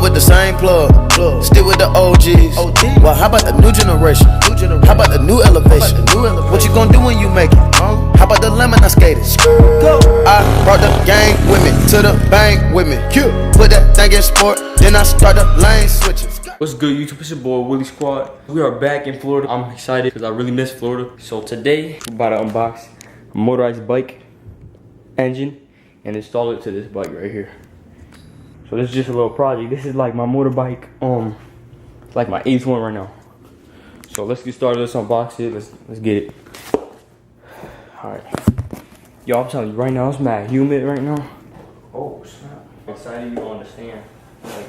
Still with the same plug. Still with the OGs. Well, how about the new generation? How about the new elevation? What you gonna do when you make it? How about the lemon I skated? I brought the gang with me to the bank with me. Put that thing in sport, then I start the lane switching. What's good, YouTube? It's your boy Willie Squad. We are back in Florida. I'm excited because I really miss Florida. So today we're about to unbox a motorized bike engine and install it to this bike right here. So this is just a little project. This is like my motorbike, like my 8th one right now. So let's get started. Let's unbox it. Let's get it. All right, y'all. I'm telling you right now, it's mad humid right now. Oh snap! I'm excited. You don't understand. Like,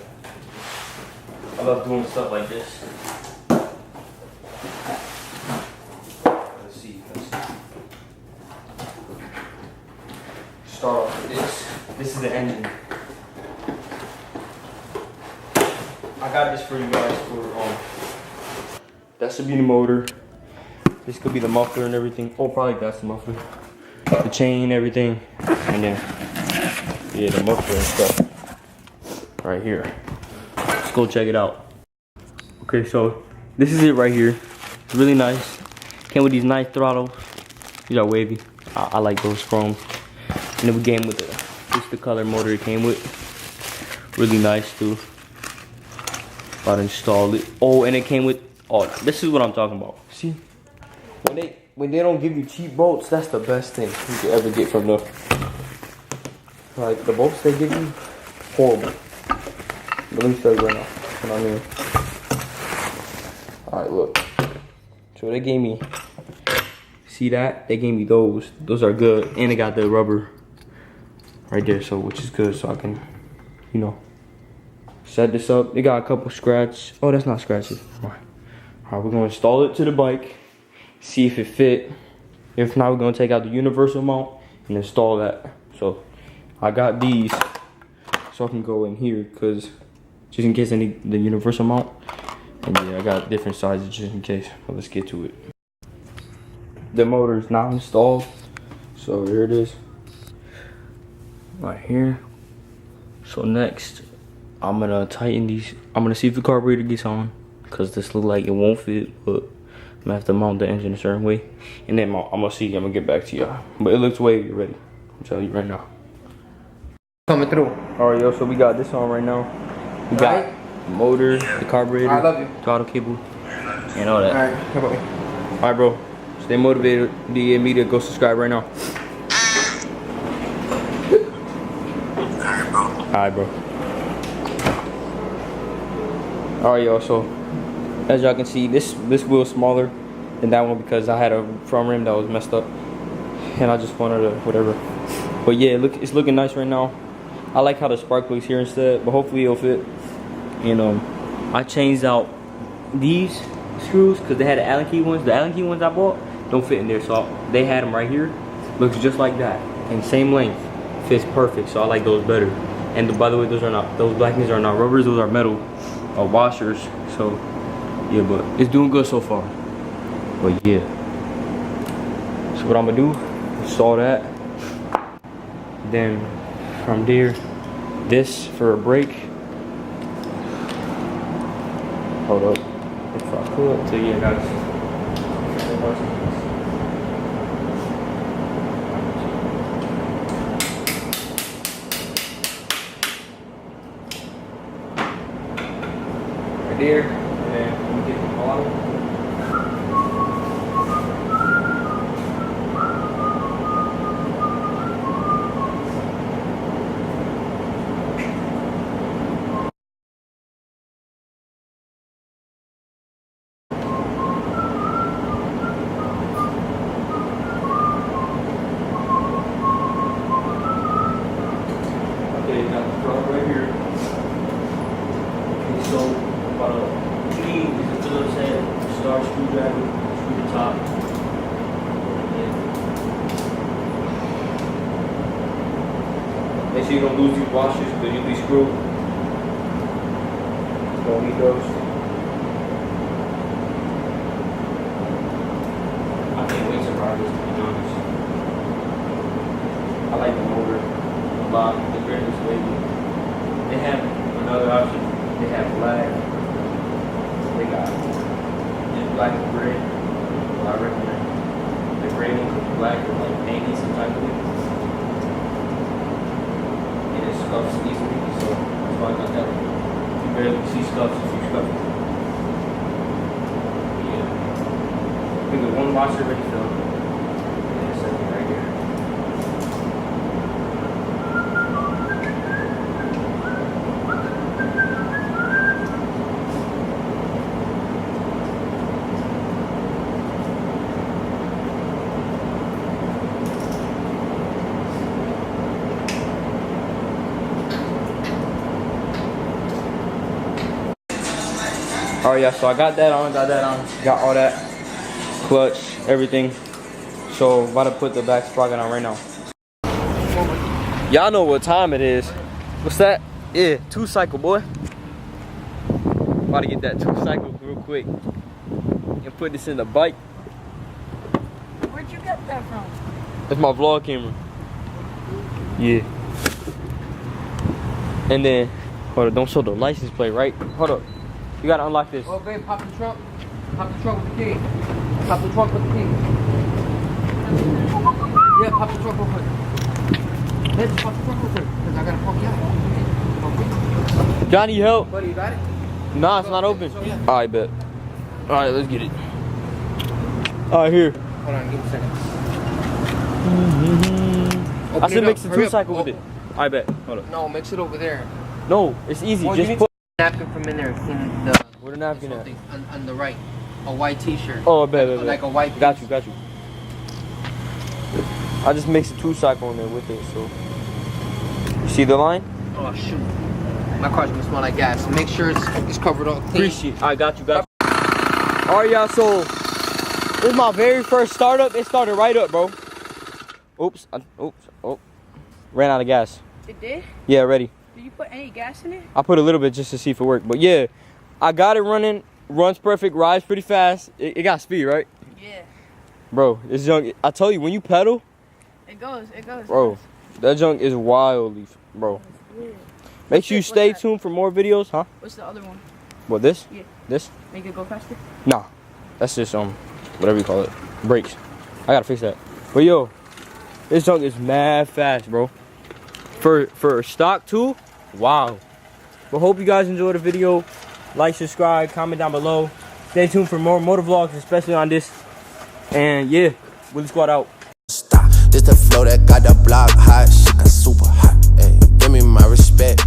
I love doing stuff like this. Let's see. Start off with this. This is the engine. I got this for you guys for that should be the motor. This could be the muffler and everything. Oh, probably that's the muffler. The chain, everything, and then yeah, the muffler and stuff right here. Let's go check it out. Okay, so this is it right here. It's really nice. Came with these nice throttles. These are wavy. I like those chrome. And then we came with this the color motor it came with. Really nice too. About to install it. Oh, and it came with, oh, this is what I'm talking about. See, when they don't give you cheap bolts, that's the best thing you could ever get from them. Like the bolts they give you, horrible. But let me show you right now what I mean. All right, look. So they gave me, see that? They gave me those. Those are good, and they got the rubber right there, so which is good, so I can, you know, set this up. They got a couple scratches. Oh, that's not scratches. All right, we're gonna install it to the bike, see if it fit. If not, we're gonna take out the universal mount and install that. So I got these so I can go in here, cause just in case I need the universal mount. And yeah, I got different sizes just in case. But let's get to it. The motor is not installed, so here it is, right here. So next, I'm gonna tighten these. I'm gonna see if the carburetor gets on, cause this look like it won't fit, but I'm gonna have to mount the engine a certain way, and then I'm gonna see. I'm gonna get back to y'all. But it looks wavy already. I'm telling you right now. Coming through. All right, yo. So we got this on right now. We got the motor, the carburetor, I love you. throttle cable, and all that. All right, how about me? All right, bro. Stay motivated. DM me to go subscribe right now. All right, bro. All right, y'all. So as y'all can see, this wheel is smaller than that one because I had a front rim that was messed up, and I just wanted to whatever. But yeah, it's looking nice right now. I like how the spark looks here instead, but hopefully it'll fit. And I changed out these screws because they had the Allen key ones. The Allen key ones I bought don't fit in there, so they had them right here. Looks just like that, and same length, fits perfect. So I like those better. And by the way, those black things are not rubbers; those are metal washers. So yeah, but it's doing good so far. But yeah, so what I'm gonna do, install that. Then from there, this for a brake. Hold up, if I could. So yeah, guys. Right there, and then we get the bottom. Right here. Okay, so key is a Phillips head, star screwdriver, screw the top. Make sure you don't lose these washers because you'll be screwed. Don't need those. I can't wait to ride this, to be honest. like the motor a lot, the grip is wavy. They have another option They have black. They got just black and gray. Well, I recommend the gray ones with black with like navy some type of it. And it scuffs easily, so that's why I got that one. You barely see scuffs if you scuff it. Yeah. I think the one washer already filled. And it's something right here. Alright, yeah, so I got that on, got all that, clutch, everything. So, about to put the back sprocket on right now. Y'all know what time it is. What's that? Yeah, 2-cycle, boy. About to get that 2-cycle real quick. And put this in the bike. Where'd you get that from? That's my vlog camera. Yeah. And then, hold up, don't show the license plate, right? Hold up. You gotta unlock this. Oh, babe, pop the trunk. Pop the trunk with the key. Pop the trunk with the key. Yeah, pop the trunk real quick. Yeah, just pop the trunk real quick. Because I gotta pump you out. Johnny, help. Buddy, you got it? Nah, it's not open. Alright, bet. Alright, let's get it. Alright, here. Hold on, give me a second. I said mix the 2-cycle with it. I bet. Hold up. No, mix it over there. No, it's easy. Well, just put napkin from in there. Clean the. where the napkin at? On the right. A white t-shirt. Oh, I bet. Like a white. Got you. I just mixed the 2-cycle in there with it, so. You see the line? Oh shoot. My car's gonna smell like gas. Make sure it's covered up clean. Appreciate. I got you. Alright, y'all. So this is my very first startup. It started right up, bro. Oops. Oh. Ran out of gas. It did? Yeah, ready. Did you put any gas in it? I put a little bit just to see if it worked. But yeah, I got it running. Runs perfect. Rides pretty fast. It got speed, right? Yeah. Bro, this junk, I tell you, when you pedal. It goes. Bro, that junk is wildly, bro. Make sure you stay tuned for more videos, huh? What's the other one? What, this? Yeah. This? Make it go faster? Nah. That's just, whatever you call it. Brakes. I gotta fix that. But yo, this junk is mad fast, bro. For stock too, wow. But hope you guys enjoyed the video. Like, subscribe, comment down below. Stay tuned for more motor vlogs, especially on this. And yeah, Willie Squad out. Stop. This the flow that got the block hot. Shit got super hot. Ay, give me my respect.